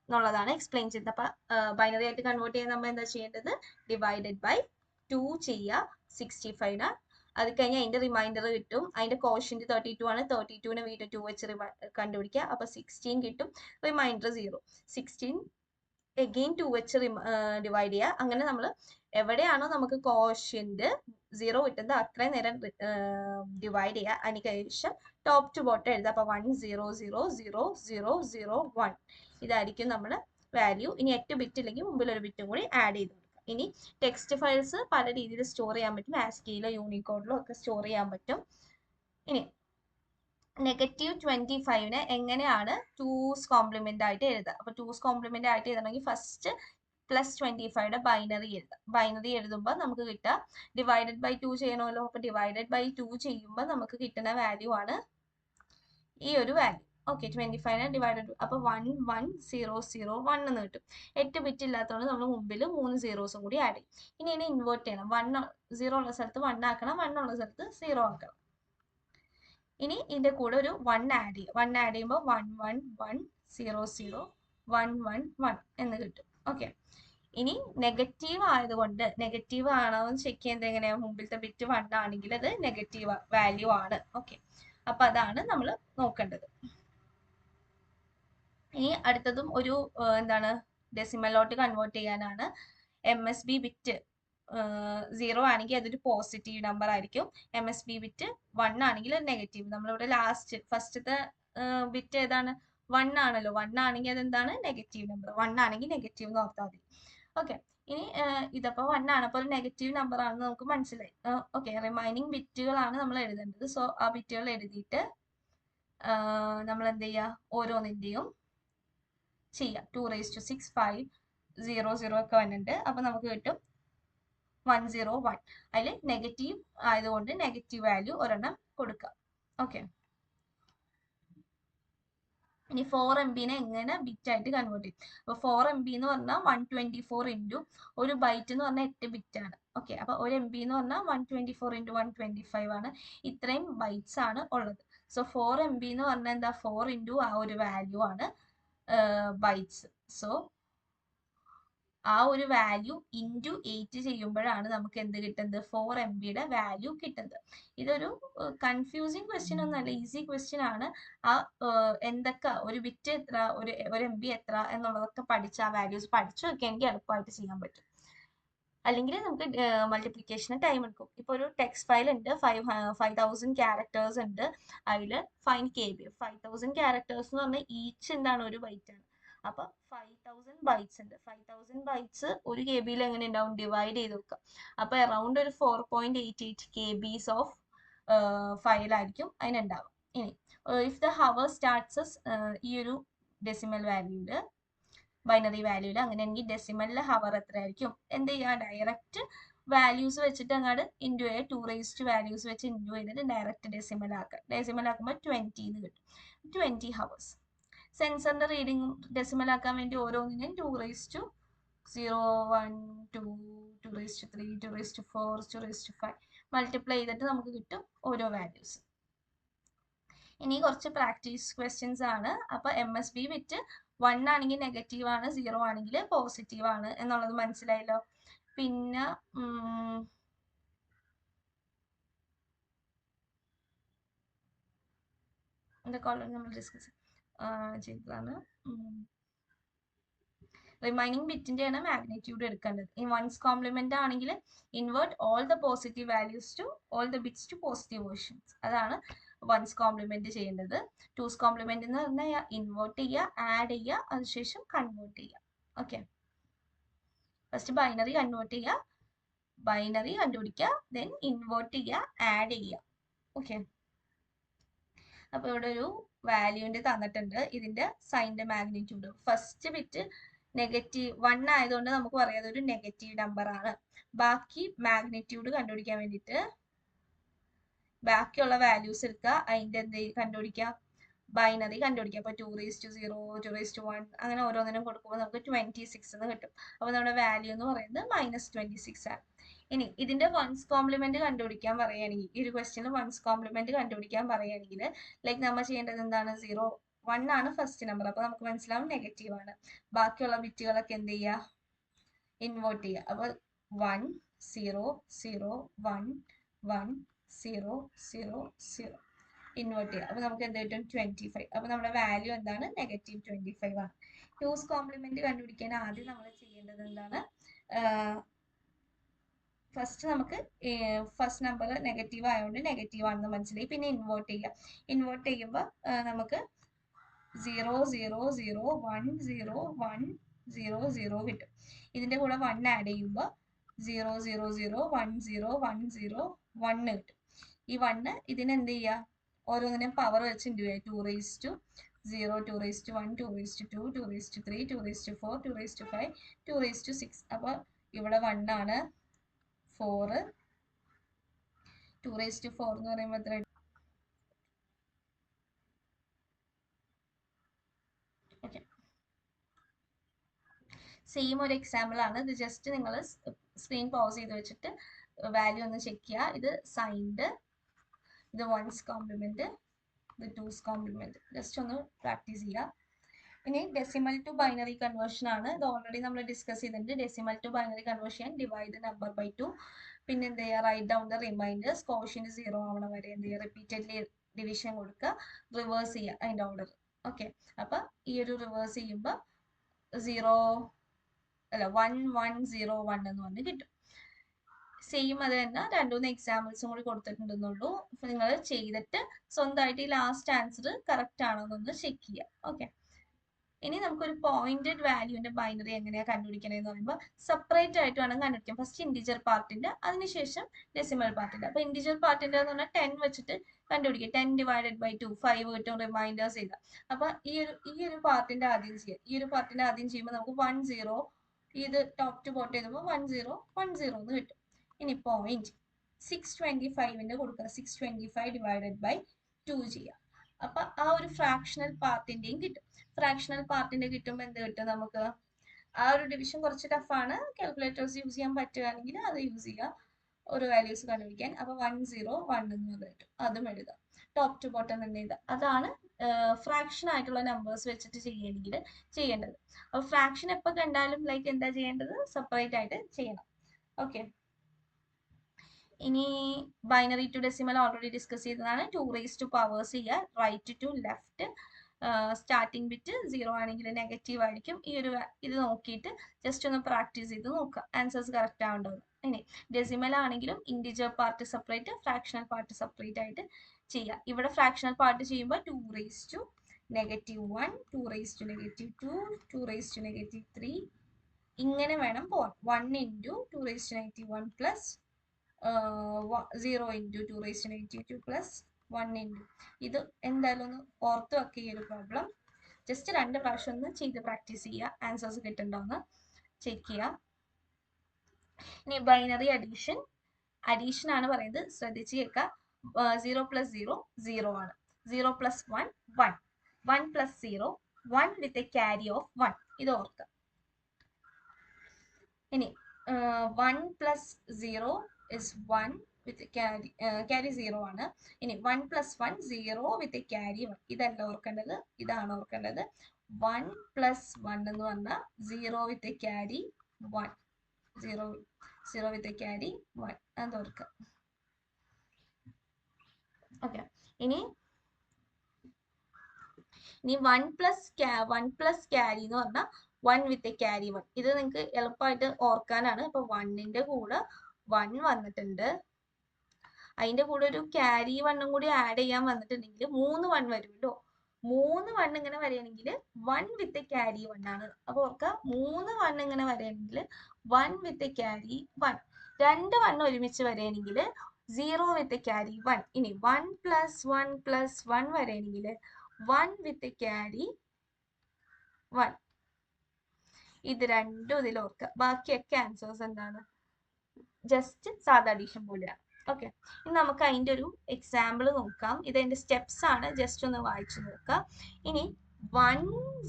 എന്നുള്ളതാണ് എക്സ്പ്ലെയിൻ ചെയ്തത്. അപ്പൊ ബൈനറി ആയിട്ട് കൺവേർട്ട് ചെയ്യാൻ നമ്മൾ എന്താ ചെയ്യേണ്ടത്? ഡിവൈഡഡ് ബൈ 2 ചെയ്യുക 65ന്. അത് കഴിഞ്ഞാൽ അതിന്റെ റിമൈൻഡർ കിട്ടും. അതിന്റെ കോഷ്യന്റ് 32 ആണ്. 32നെ വീണ്ടും 2 വെച്ച് കണ്ടുപിടിക്കുക. അപ്പൊ 16 കിട്ടും. റിമൈൻഡർ 0. 16 again 2 വെച്ച് ഡിവൈഡ് ചെയ്യുക. അങ്ങനെ നമ്മൾ എവിടെയാണോ നമുക്ക് കോഷ്യന്റ് 0 കിട്ടുന്നത് അത്രയും നേരം ഡിവൈഡ് ചെയ്യുക. അതിനുശേഷം ടോപ്പ് ടു ബോട്ടം എഴുതുക. അപ്പൊ 1 0 0 0 0 0 1 ഇതായിരിക്കും നമ്മുടെ വാല്യൂ. ഇനി 8 ബിറ്റ് ഇല്ലെങ്കിൽ മുമ്പിൽ ഒരു ബിറ്റും കൂടി ആഡ് ചെയ്ത് കൊടുക്കുക. ഇനി ടെക്സ്റ്റ് ഫയൽസ് പല രീതിയിൽ സ്റ്റോർ ചെയ്യാൻ പറ്റും. ASCIIയിലോ യൂണിക്കോഡിലോ ഒക്കെ സ്റ്റോർ ചെയ്യാൻ പറ്റും. ഇനി -25നെ എങ്ങനെയാണ് 2's കോംപ്ലിമെന്റ് ആയിട്ട് എഴുതുക? അപ്പൊ 2's കോംപ്ലിമെന്റ് ആയിട്ട് എഴുതണമെങ്കിൽ ഫസ്റ്റ് +25യുടെ ബൈനറി എഴുതാം. ബൈനറി എഴുതുമ്പോൾ നമുക്ക് കിട്ടുക ഡിവൈഡഡ് ബൈ 2 ചെയ്യണമല്ലോ. അപ്പൊ ഡിവൈഡഡ് ബൈ 2 ചെയ്യുമ്പോൾ നമുക്ക് കിട്ടുന്ന വാല്യൂ ആണ് ഈ ഒരു വാല്യൂ. ഓക്കെ. 25നെ ഡിവൈഡഡ്, അപ്പൊ 1 1 0 0 1 എന്ന് കിട്ടും. 8 ബിറ്റ് ഇല്ലാത്തതുകൊണ്ട് നമ്മൾ മുമ്പിൽ 3 സീറോസും കൂടി ആഡ് ചെയ്യും. ഇനി ഇതിനെ ഇൻവേർട്ട് ചെയ്യണം. 0 ഉള്ള സ്ഥലത്ത് 1 ആക്കണം, 1 ഉള്ള സ്ഥലത്ത് 0 ആക്കണം. ഇനി ഇതിന്റെ കൂടെ ഒരു 1 ആഡ് ചെയ്യും. 1 ആഡ് ചെയ്യുമ്പോൾ 1 1 1 0 0 1 1 1 എന്ന് കിട്ടും. ഓക്കെ. ഇനി നെഗറ്റീവ് ആയതുകൊണ്ട് നെഗറ്റീവ് ആണോ എന്ന് ചെക്ക് ചെയ്യുന്നത് എങ്ങനെയാണ്? മുമ്പിലത്തെ ബിറ്റ് 1 ആണെങ്കിൽ അത് നെഗറ്റീവ് വാല്യൂ ആണ്. ഓക്കെ. അപ്പൊ അതാണ് നമ്മൾ നോക്കേണ്ടത്. ഇനി അടുത്തതും ഒരു എന്താണ്, ഡെസിമലോട്ട് കൺവേർട്ട് ചെയ്യാനാണ്. MSB ബിറ്റ് 0 ആണെങ്കിൽ അതൊരു പോസിറ്റീവ് നമ്പർ ആയിരിക്കും. MSB ബിറ്റ് 1 ആണെങ്കിൽ അത് നെഗറ്റീവ്. നമ്മളിവിടെ ഫസ്റ്റത്തെ ബിറ്റ് ഏതാണ്? 1 ആണല്ലോ. 1 ആണെങ്കിൽ അതെന്താണ്? Negative number. 1 ആണെങ്കിൽ നെഗറ്റീവ് എന്ന് ഓർത്താൽ മതി. ഓക്കെ. ഇനി ഇതപ്പോൾ 1 ആണ്, അപ്പോൾ ഒരു നെഗറ്റീവ് നമ്പർ ആണെന്ന് നമുക്ക് മനസ്സിലായി. ഓക്കെ. റിമൈനിങ് ബിറ്റുകളാണ് നമ്മൾ എഴുതേണ്ടത്. സോ ആ ബിറ്റുകൾ എഴുതിയിട്ട് നമ്മൾ എന്ത് ചെയ്യുക? ഓരോന്നിൻ്റെയും ചെയ്യാം. 2�6 5 0 0 ഒക്കെ വന്നിട്ടുണ്ട്. അപ്പൊ നമുക്ക് കിട്ടും 101. അതിൽ നെഗറ്റീവ് ആയതുകൊണ്ട് നെഗറ്റീവ് വാല്യൂ ഒരെണ്ണം കൊടുക്കാം. ഓക്കെ. ഇനി 4 MB എങ്ങനെ ബിറ്റ് ആയിട്ട് കൺവേർട്ട് ചെയ്യും? അപ്പൊ 4 MB എന്ന് പറഞ്ഞാൽ 124 ഇൻറ്റു ഒരു ബൈറ്റ് എന്ന് പറഞ്ഞാൽ 8 ബിറ്റ് ആണ്. ഓക്കെ. അപ്പൊ 1 MB എന്ന് പറഞ്ഞാൽ 124 ഇൻറ്റു 125 ആണ്. ഇത്രയും ബൈറ്റ്സ് ആണ് ഉള്ളത്. സോ 4 MB എന്ന് പറഞ്ഞാൽ എന്താ? 4 ഇൻറ്റു ആ ഒരു വാല്യൂ ആണ് ബൈറ്റ്സ്. സോ ആ ഒരു വാല്യൂ ഇൻറ്റു 8 ചെയ്യുമ്പോഴാണ് നമുക്ക് എന്ത് കിട്ടുന്നത്? 4 MBയുടെ വാല്യൂ കിട്ടുന്നത്. ഇതൊരു കൺഫ്യൂസിങ് ക്വസ്റ്റ്യൻ ഒന്നല്ല, ഈസി ക്വസ്റ്റ്യൻ ആണ്. ആ എന്തൊക്കെ ഒരു ബിറ്റ് എത്ര, ഒരു MB എത്ര എന്നുള്ളതൊക്കെ പഠിച്ച് ആ വാല്യൂസ് പഠിച്ചു വെക്കുകയാണെങ്കിൽ എളുപ്പമായിട്ട് ചെയ്യാൻ പറ്റും. അല്ലെങ്കിൽ നമുക്ക് മൾട്ടിപ്ലിക്കേഷന് ടൈം എടുക്കും. ഇപ്പോൾ ഒരു ടെക്സ്റ്റ് ഫയൽ ഉണ്ട്, 5000 ക്യാരക്ടേഴ്സ് ഉണ്ട്. അതിൽ ഫൈൻഡ് KB. 5000 ക്യാരക്ടേഴ്സ് എന്ന് പറഞ്ഞാൽ ഈച്ച് എന്താണ്? ഒരു ബൈറ്റ് ആണ്. അപ്പൊ 5000 ബൈറ്റ്സ് ഉണ്ട്. 5000 ബൈറ്റ്സ് ഒരു KB എങ്ങനെ ഉണ്ടാവും? ഡിവൈഡ് ചെയ്ത് വെക്കാം. അപ്പൊ അറൌണ്ട് ഒരു 4.88 KBs ഓഫ് ഫയൽ ആയിരിക്കും അതിനുണ്ടാവും. ഇനി ഇഫ് ദ ഹവർ സ്റ്റാർട്ട്സ് ഈ ഒരു ഡെസിമൽ വാല്യൂല്, ബൈനറി വാല്യൂല്, അങ്ങനെയാണെങ്കിൽ ഡെസിമലിലെ ഹവർ എത്രയായിരിക്കും? എന്ത് ചെയ്യുക? ഡയറക്റ്റ് വാല്യൂസ് വെച്ചിട്ട് അങ്ങോട്ട് ഇൻറ്റു ചെയ്യുക. 2 raised വാല്യൂസ് വെച്ച് ഇൻറ്റു ചെയ്തിട്ട് ഡയറക്റ്റ് ഡെസിമൽ ആക്കുക. ഡെസിമൽ ആക്കുമ്പോൾ 20 എന്ന് കിട്ടും. 20 ഹവേഴ്സ്. സെൻസറിന്റെ റീഡിംഗ് ഡെസിമൽ ആക്കാൻ വേണ്ടി ഓരോന്നിനും 2 raised to 0 1 2 2 raised to 3 2 raised to 4 2 raised to 5 multiply ചെയ്തിട്ട് നമുക്ക് കിട്ടും ഓരോ വാല്യൂസ്. ഇനി കുറച്ച് പ്രാക്ടീസ് ക്വസ്റ്റ്യൻസ് ആണ്. അപ്പോൾ MSB വിറ്റ് 1 ആണെങ്കിൽ നെഗറ്റീവ് ആണ്, 0 ആണെങ്കിൽ പോസിറ്റീവ് ആണ് എന്നുള്ളത് മനസ്സിലായല്ലോ. പിന്നെ ഇതൊക്കെ ഓൾറെഡി നമ്മൾ ഡിസ്കസ് ചെയ്തതാണ്. റിമൈനിങ് ബിറ്റിൻ്റെയാണ് മാഗ്നിറ്റ്യൂഡ് എടുക്കേണ്ടത്. ഈ വൺസ് കോംപ്ലിമെന്റ് ആണെങ്കിൽ invert all the positive values to all the bits to positive versions. അതാണ് വൺസ് കോംപ്ലിമെന്റ് ചെയ്യേണ്ടത്. ടൂസ് കോംപ്ലിമെന്റ് എന്ന് പറഞ്ഞാൽ ഇൻവേർട്ട് ചെയ്യുക, ആഡ് ചെയ്യുക, അതിനുശേഷം കൺവേർട്ട് ചെയ്യുക. ഓക്കെ, ഫസ്റ്റ് ബൈനറി കൺവേർട്ട് ചെയ്യുക, ബൈനറി കണ്ടുപിടിക്കുക, ദെൻ ഇൻവേർട്ട് ചെയ്യുക, ആഡ് ചെയ്യുക. ഓക്കെ, അപ്പൊ ഇവിടെ ഒരു വാല്യൂന്റെ തന്നിട്ടുണ്ട്, ഇതിന്റെ സൈൻ്റെ മാഗ്നിറ്റ്യൂഡ്. ഫസ്റ്റ് ബിറ്റ് -1 ആയതുകൊണ്ട് നമുക്ക് പറയാം അതൊരു നെഗറ്റീവ് നമ്പർ ആണ്. ബാക്കി മാഗ്നിറ്റ്യൂഡ് കണ്ടുപിടിക്കാൻ വേണ്ടിയിട്ട് ബാക്കിയുള്ള വാല്യൂസ് എടുക്കുക, അതിന്റെ എന്ത് കണ്ടുപിടിക്കുക, ബൈനറി കണ്ടുപിടിക്കുക. അപ്പൊ 2:0, 2:1 അങ്ങനെ ഓരോന്നിനും കൊടുക്കുമ്പോൾ നമുക്ക് 26 എന്ന് കിട്ടും. അപ്പൊ നമ്മുടെ വാല്യൂ എന്ന് പറയുന്നത് -26 ആണ്. ഇനി ഇതിന്റെ വൺസ് കോംപ്ലിമെന്റ് കണ്ടുപിടിക്കാൻ പറയുകയാണെങ്കിൽ, ഈ ഒരു ക്വസ്റ്റ്യനിൽ വൺസ് കോംപ്ലിമെന്റ് കണ്ടുപിടിക്കാൻ പറയുകയാണെങ്കിൽ ലൈക്ക് നമ്മൾ ചെയ്യേണ്ടത് എന്താണ്, 1 ആണ് ഫസ്റ്റ് നമ്പർ. അപ്പൊ നമുക്ക് മനസ്സിലാവും നെഗറ്റീവ് ആണ്. ബാക്കിയുള്ള ബിറ്റുകളൊക്കെ എന്ത് ചെയ്യുക, ഇൻവേർട്ട് ചെയ്യുക. അപ്പൊ 1 0 0 1 1 0 0 0 ഇൻവേർട്ട് ചെയ്യുക. അപ്പൊ നമുക്ക് എന്ത് കിട്ടും, 25. അപ്പൊ നമ്മുടെ വാല്യൂ എന്താണ്, -25 ആണ്. ടൂസ് കോംപ്ലിമെന്റ് കണ്ടുപിടിക്കാൻ ആദ്യം നമ്മൾ ചെയ്യേണ്ടത് എന്താണ്, ഫസ്റ്റ് നമുക്ക് ഫസ്റ്റ് നമ്പർ നെഗറ്റീവ് ആയതുകൊണ്ട് നെഗറ്റീവ് ആണെന്ന് മനസ്സിലായി. പിന്നെ ഇൻവേർട്ട് ചെയ്യുക. ഇൻവേർട്ട് ചെയ്യുമ്പോൾ നമുക്ക് 0 0 0 1 0 1 0 0 കിട്ടും. ഇതിന്റെ കൂടെ 1 ആഡ് ചെയ്യുമ്പോൾ 0 0 0 1 0 1 0 1 കിട്ടും. ഈ 1 ഇതിന് എന്ത് ചെയ്യുക, ഓരോന്നിനും പവർ വെച്ച് ഇൻഡു ചെയ്യുക. 2:0, 2:1, 2:2, 2:3, 2:4, 2:5, 2:6. അപ്പൊ ഇവിടെ 1 ആണ്, 4, 2:4 എന്ന് പറയുമ്പോൾ എത്ര? ഓക്കെ, സെയിം ഒരു എക്സാമ്പിൾ ആണ് ഇത്. ജസ്റ്റ് നിങ്ങൾ സ്ക്രീൻ പോസ് ചെയ്ത് വെച്ചിട്ട് വാല്യൂ ഒന്ന് ചെക്ക് ചെയ്യുക. ഇത് സൈൻഡ്, ഇത് വൺസ് കോംപ്ലിമെന്റ്, ഇത് ടൂസ് കോംപ്ലിമെന്റ്. ജസ്റ്റ് ഒന്ന് പ്രാക്ടീസ് ചെയ്യുക. ഇനി ഡെസിമൽ ടു ബൈനറി കൺവേർഷൻ ആണ്. ഇത് ഓൾറെഡി നമ്മൾ ഡിസ്കസ് ചെയ്തിട്ടുണ്ട്. Decimal to binary conversion, divide number by 2. പിന്നെ എന്ത് ചെയ്യുക, write down the remainders, quotient 0 ആവണ വരെ എന്ത് ചെയ്യുക, റിപ്പീറ്റഡ്ലി ഡിവിഷൻ കൊടുക്കുക, റിവേഴ്സ് ചെയ്യുക അതിൻ്റെ ഓർഡർ. ഓക്കെ, അപ്പൊ ഈ ഒരു റിവേഴ്സ് ചെയ്യുമ്പോൾ 1 1 0 1 എന്ന് പറഞ്ഞ് കിട്ടും. സെയിം അത് തന്നെ 2-3 എക്സാമ്പിൾസും കൂടി കൊടുത്തിട്ടുണ്ടെന്നുള്ളൂ. അപ്പൊ നിങ്ങൾ ചെയ്തിട്ട് സ്വന്തമായിട്ട് ഈ ലാസ്റ്റ് ആൻസർ കറക്റ്റ് ആണോ എന്നൊന്ന് ചെക്ക് ചെയ്യുക. ഓക്കെ, ഇനി നമുക്കൊരു പോയിന്റഡ് വാല്യൂന്റെ ബൈനറി എങ്ങനെയാണ് കണ്ടുപിടിക്കണമെന്ന് പറയുമ്പോൾ സെപ്പറേറ്റ് ആയിട്ട് വേണം കണ്ടുപിടിക്കാം. ഫസ്റ്റ് ഇൻഡിജർ പാർട്ടിന്റെ, അതിനുശേഷം ഡെസിമൽ പാർട്ടിന്റെ. അപ്പൊ ഇൻഡിജർ പാർട്ടിന്റെ എന്ന് പറഞ്ഞാൽ 10 വെച്ചിട്ട് കണ്ടുപിടിക്കുക. 10 ഡിവൈഡഡ് ബൈ 2 5 കിട്ടും, റിമൈൻഡേഴ്സ് ചെയ്താൽ. അപ്പൊ ഈ ഒരു പാർട്ടിന്റെ ആദ്യം ചെയ്യുക. ഈ ഒരു പാർട്ടിന്റെ ആദ്യം ചെയ്യുമ്പോൾ നമുക്ക് 1 0, ഇത് ടോപ്പ് ടു ബോട്ടം ചെയ്തപ്പോൾ 1 0 1 0 എന്ന് കിട്ടും. ഇനി പോയിന്റ് 625ന്റെ കൊടുക്കുക. 625 ഡിവൈഡഡ് ബൈ 2 ചെയ്യുക. അപ്പൊ ആ ഒരു ഫ്രാക്ഷണൽ പാർട്ടിന്റെയും കിട്ടും. ഫ്രാക്ഷണൽ പാർട്ടിന്റെ കിട്ടുമ്പോൾ എന്ത് കിട്ടും നമുക്ക്, ആ ഒരു ഡിവിഷൻ കുറച്ച് ടഫാണ്. കാൽക്കുലേറ്റേഴ്സ് യൂസ് ചെയ്യാൻ പറ്റുകയാണെങ്കിൽ അത് യൂസ് ചെയ്യുക ഓരോ വാല്യൂസ് കണ്ടുപിടിക്കാൻ. അപ്പൊ 1 0 1 എന്ന് കിട്ടും, അതും എഴുതാം. ടോപ്പ് ടു ബോട്ടം തന്നെ എഴുതാം. അതാണ് ഫ്രാക്ഷൻ ആയിട്ടുള്ള നമ്പേഴ്സ് വെച്ചിട്ട് ചെയ്യേണ്ടത്. അപ്പൊ ഫ്രാക്ഷൻ എപ്പോൾ കണ്ടാലും ലൈക്ക് എന്താ ചെയ്യേണ്ടത്, സെപ്പറേറ്റ് ആയിട്ട് ചെയ്യണം. ഓക്കെ, ഇനി binary to decimal already discuss ചെയ്തതാണ്. 2 റേസ് ടു പവേഴ്സ് ചെയ്യുക, right to left. Starting bit 0 ആണെങ്കിൽ നെഗറ്റീവ് ആയിരിക്കും. ഈ ഒരു ഇത് നോക്കിയിട്ട് ജസ്റ്റ് ഒന്ന് പ്രാക്ടീസ് ചെയ്ത് നോക്കുക, ആൻസേഴ്സ് കറക്റ്റ് ആവേണ്ടത്. ഇനി ഡെസിമൽ ആണെങ്കിലും integer part separate, fractional part separate ആയിട്ട് ചെയ്യുക. ഇവിടെ ഫ്രാക്ഷണൽ പാർട്ട് ചെയ്യുമ്പോൾ 2 raise to -1, 2 raise to -2, 2 raise to -3 ഇങ്ങനെ വേണം പോകാൻ. 1 into 2 raise to -1 plus 0 into 2 raise to -2 plus 1 into. ഇത് എന്തായാലും ഒന്ന് ഓർത്ത് വെക്കുക ഈ ഒരു പ്രോബ്ലം. ജസ്റ്റ് 2 പ്രാവശ്യം ഒന്ന് ചെയ്ത് പ്രാക്ടീസ് ചെയ്യുക, ആൻസേഴ്സ് കിട്ടുന്നുണ്ടോയെന്ന് ചെക്ക് ചെയ്യുക. ഇനി ബൈനറി അഡീഷൻ ആണ് പറയുന്നത്, ശ്രദ്ധിച്ച് കേൾക്കുക. 0 + 0 0 ആണ്. 0 + 1 1, 1 + 0 1 വിത്ത് എ ക്യാരി ഓഫ് 1. ഇത് ഓർക്കുക. ഇനി 1 + 0 is 1 വിത്ത് ക്യാരി 0 ആണ്. ഇനി 1 + 1 0 വിത്ത് ക്യാരി 1. ഇതല്ല ഓർക്കേണ്ടത്, ഇതാണ് ഓർക്കേണ്ടത്. 1 + 1 എന്ന് പറഞ്ഞാൽ 0 വിത്ത് ക്യാരി 1. 0 വിത്ത് ക്യാരി 1 അത് ഓർക്കുക. ഓക്കെ, ഇനി 1 + ക്യാരി എന്ന് പറഞ്ഞാൽ 1 വിത്ത് ക്യാരി 1. ഇത് നിങ്ങൾക്ക് എളുപ്പമായിട്ട് ഓർക്കാനാണ്. അപ്പൊ 1ന്റെ കൂടെ 1 വന്നിട്ടുണ്ട്, അതിന്റെ കൂടെ ഒരു ക്യാരി 1 കൂടി ആഡ് ചെയ്യാൻ വന്നിട്ടുണ്ടെങ്കിൽ 3 1 വരും കേട്ടോ. 3 1 ഇങ്ങനെ വരികയാണെങ്കിൽ 1 വിത്ത് ക്യാരി 1 ആണ്. അപ്പൊ ഓർക്കുക, 3 1 ഇങ്ങനെ വരികയാണെങ്കിൽ 1 വിത്ത് ക്യാരി 1. 2 1 ഒരുമിച്ച് വരികയാണെങ്കിൽ 0 വിത്ത് ക്യാരി 1. ഇനി 1 + 1 + 1 വരികയാണെങ്കിൽ 1 വിത്ത് ക്യാരി 1. ഇത് രണ്ടും ഇതിൽ ഓർക്കുക. ബാക്കിയൊക്കെ ആൻസേഴ്സ് എന്താണ്? ജസ്റ്റ് സാധാ അഡീഷൻ പോലെയാണ്. ഓക്കെ, ഇനി നമുക്ക് അതിൻ്റെ ഒരു എക്സാമ്പിൾ നോക്കാം. ഇതിൻ്റെ സ്റ്റെപ്സ് ആണ്, ജസ്റ്റ് ഒന്ന് വായിച്ചു നോക്കാം. ഇനി 1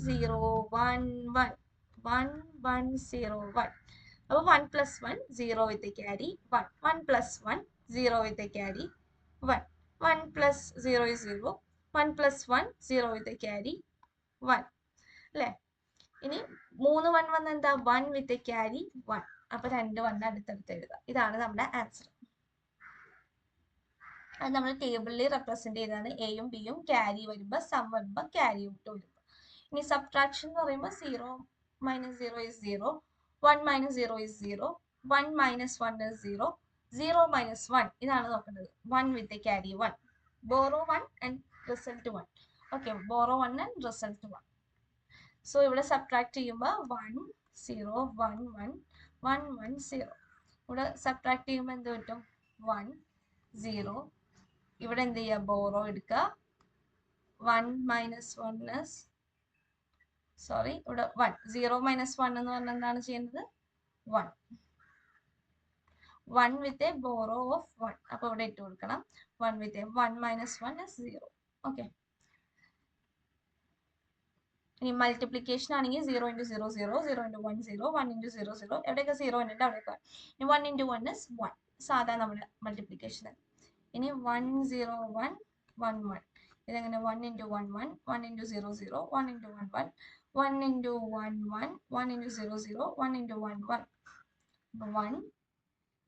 0 1 1 1 1 0 1. അപ്പോൾ 1 + 1 0 വിത്ത് carry 1. 1 + 1 0 with carry 1. 1 + 0 is 0. 1 + 1 0 with carry 1 അല്ലേ? ഇനി 3 1 വന്ന എന്താ? 1 വിത്ത് ക്യാരി 1. അപ്പൊ 2 1 അടുത്തടുത്ത് എഴുതാം. ഇതാണ് നമ്മുടെ ആൻസർ. അത് നമ്മൾ ടേബിളിൽ റെപ്രസെന്റ് ചെയ്താണ്. എയും ബിയും ക്യാരി വരുമ്പോൾ, സം വരുമ്പോൾ, ക്യാരി ഔട്ട് വരുമ്പോൾ. ഇനി സബ്ട്രാക്ഷൻ എന്ന് പറയുമ്പോൾ 0 - 0 is 0. 1 - 0 is 0. 1 - 1 is 0. 0 - 1 ഇതാണ് നോക്കേണ്ടത്. 1 വിത്ത് carry 1. Borrow 1 and result 1. Okay, borrow 1 and result 1. So ഇവിടെ സബ്ട്രാക്ട് ചെയ്യുമ്പോൾ 1 0 1 1 1 1 0. ഇവിടെ സബ്ട്രാക്ട് ചെയ്യുമ്പോൾ എന്ത് കിട്ടും? 1 0. ഇവിടെ എന്ത് ചെയ്യുക? ബോറോ എടുക്കുക. 1 - 1 is സോറി, ഇവിടെ 1 0 - 1 എന്ന് പറഞ്ഞാൽ എന്താണ് ചെയ്യുന്നത്? 1 1 വിത്ത് എ ബോറോ ഓഫ് 1. അപ്പൊ ഇവിടെ ഇട്ട് കൊടുക്കണം 1 വിത്ത് 1 - 1 is 0. ഓക്കെ, ഇനി മൾട്ടിപ്ലിക്കേഷൻ ആണെങ്കിൽ 0 × 0 0, 0 × 1 0, 1 × 0 0. എവിടെയൊക്കെ 0 ഉണ്ട് അവിടെയൊക്കെ. ഇനി 1 × 1 is 1. സാധാ നമ്മുടെ മൾട്ടിപ്ലിക്കേഷൻ. ഇനി 1 0 1 1 1. ഇതെങ്ങനെ? 1 × 1 1, 1 × 0 0, 1 × 1 1, 1 × 1 1, 1 × 0 0, 1 × 1 1. 1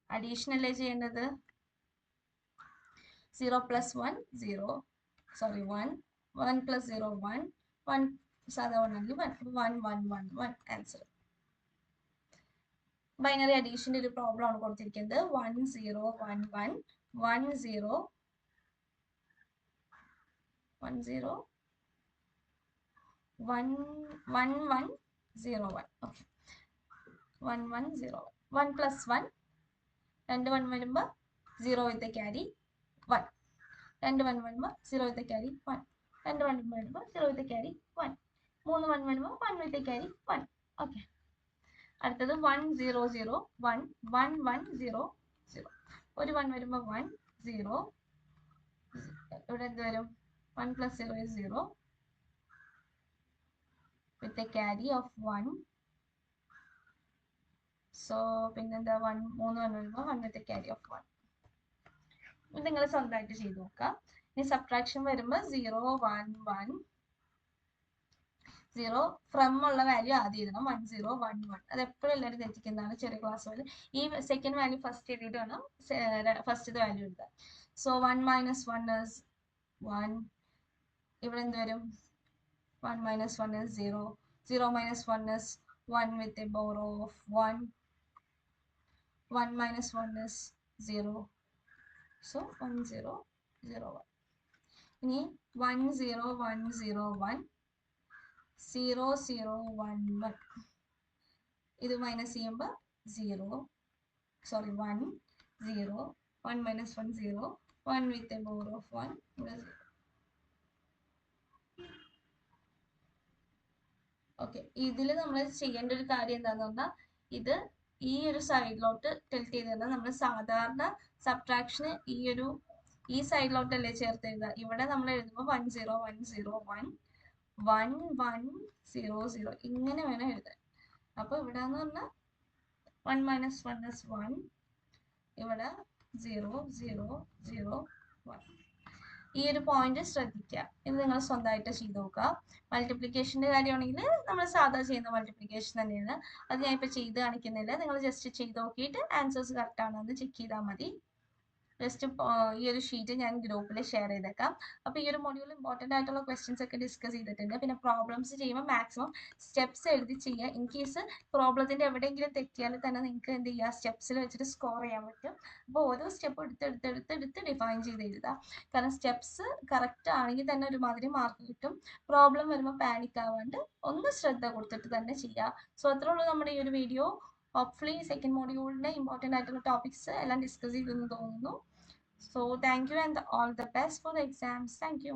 അഡീഷൻ അല്ലേ ചെയ്യേണ്ടത്? 0 + 1 0, സോറി 1, 1 + 0 1, 1 സാധാ 1 ആണെങ്കിൽ 1 1 1 1 1 ആൻസർ. ബൈനറി അഡീഷന്റെ ഒരു പ്രോബ്ലം ആണ് കൊടുത്തിരിക്കുന്നത്. 1 0 1 1 1 0 1 0 1 1 1 0 1. ഓക്കെ, 1 1 0 1 + 1. 2 1 വരുമ്പോൾ 0 വിത്ത് ക്യാരി 1. 2 1 വരുമ്പോൾ 0 വിത്ത് ക്യാരി 1. 2 1 വരുമ്പോൾ 0 വിത്ത് ക്യാരി 1. 3 1 വരുമ്പോൾ 1 വിത്ത് ക്യാരി 1. ഓക്കെ, അടുത്തത് 1 0 0 1 1 1 0 0. ഒരു 1 വരുമ്പോൾ 1 0. ഇവിടെ എന്ത് വരും? 1 + 0 is 0 with a carry of 1. So പിന്നെന്താ? 3 1 വരുമ്പോൾ 1 with a carry of 1. ഇത് നിങ്ങൾ സ്വന്തമായിട്ട് ചെയ്ത് നോക്കാം. ഇനി സബ്ട്രാക്ഷൻ വരുമ്പോൾ 0 1 1 0 ഫ്രം ഉള്ള വാല്യൂ ആദ്യം എഴുതണം. 1 0 1 1. അത് എപ്പോഴും എല്ലാവരും തെറ്റിക്കുന്നതാണ് ചെറിയ ക്ലാസ് പോലെ. ഈ സെക്കൻഡ് വാല്യൂ ഫസ്റ്റ് എഴുതിയിട്ട് വേണം ഫസ്റ്റ് വാല്യൂ എഴുതാൻ. So 1 - 1 is 1. ഇവിടെ എന്ത് വരും? 1 - 1 is 0. 0 - 1 is 1 with a borrow of 1. 1 - 1 is 0. So 1 0 0 1. ഇനി 1 0 1 0 1 0 0 1 1. ഇത് മൈനസ് ചെയ്യുമ്പോൾ 0, sorry 1 0 1 - 1 0, 1 with a borrow of 1. ഇവിടെ 0. ഓക്കെ, ഇതിൽ നമ്മൾ ചെയ്യേണ്ട ഒരു കാര്യം എന്താന്ന് പറഞ്ഞാൽ, ഇത് ഈ ഒരു സൈഡിലോട്ട് ടിൽറ്റ് ചെയ്ത് തന്നാൽ നമ്മൾ സാധാരണ സബ്ട്രാക്ഷന് ഈ സൈഡിലോട്ടല്ലേ ചേർത്ത് എഴുതുക. ഇവിടെ നമ്മൾ എഴുതുമ്പോൾ 1 0 1 0 1 1 1 0 0 ഇങ്ങനെ വേണം എഴുതാൻ. അപ്പൊ ഇവിടെ എന്ന് പറഞ്ഞാൽ 1 - 1 is 1. ഇവിടെ 0 0 0 1. ഈ ഒരു പോയിന്റ് ശ്രദ്ധിക്കുക. ഇത് നിങ്ങൾ സ്വന്തമായിട്ട് ചെയ്ത് നോക്കുക. മൾട്ടിപ്ലിക്കേഷൻ്റെ കാര്യമാണെങ്കിൽ നമ്മൾ സാധാ ചെയ്യുന്ന മൾട്ടിപ്ലിക്കേഷൻ തന്നെയാണ്. അത് ഞാൻ ഇപ്പോൾ ചെയ്ത് കാണിക്കുന്നില്ല. നിങ്ങൾ ജസ്റ്റ് ചെയ്ത് നോക്കിയിട്ട് ആൻസേഴ്സ് കറക്റ്റ് ആണോ എന്ന് ചെക്ക് ചെയ്താൽ മതി. ജസ്റ്റ് ഈ ഒരു ഷീറ്റ് ഞാൻ ഗ്രൂപ്പിൽ ഷെയർ ചെയ്തേക്കാം. അപ്പോൾ ഈ ഒരു മൊഡ്യൂൾ ഇമ്പോർട്ടൻ്റ് ആയിട്ടുള്ള ക്വസ്റ്റ്യൻസ് ഒക്കെ ഡിസ്കസ് ചെയ്തിട്ടുണ്ട്. പിന്നെ പ്രോബ്ലംസ് ചെയ്യുമ്പോൾ മാക്സിമം സ്റ്റെപ്സ് എഴുതി ചെയ്യുക. ഇൻ കേസ് പ്രോബ്ലത്തിൻ്റെ എവിടെയെങ്കിലും തെറ്റിയാൽ തന്നെ നിങ്ങൾക്ക് എന്ത് ചെയ്യുക, സ്റ്റെപ്സിൽ വെച്ചിട്ട് സ്കോർ ചെയ്യാൻ പറ്റും. അപ്പോൾ ഓരോ സ്റ്റെപ്പ് എടുത്ത് ഡിഫൈൻ ചെയ്ത് എഴുതുക. കാരണം സ്റ്റെപ്സ് കറക്റ്റ് ആണെങ്കിൽ തന്നെ ഒരുമാതിരി മാർക്ക് കിട്ടും. പ്രോബ്ലം വരുമ്പോൾ പാനിക് ആവാണ്ട് ഒന്ന് ശ്രദ്ധ കൊടുത്തിട്ട് തന്നെ ചെയ്യുക. സോ അത്രേ ഉള്ളൂ നമ്മുടെ ഈ ഒരു വീഡിയോ. ഹോപ്പ്ഫുള്ളി സെക്കൻഡ് മോഡ്യൂളിൻ്റെ ഇമ്പോർട്ടൻ്റ് ആയിട്ടുള്ള ടോപ്പിക്സ് എല്ലാം ഡിസ്കസ് ചെയ്തെന്ന് തോന്നുന്നു. So thank you and all the best for the exams. Thank you.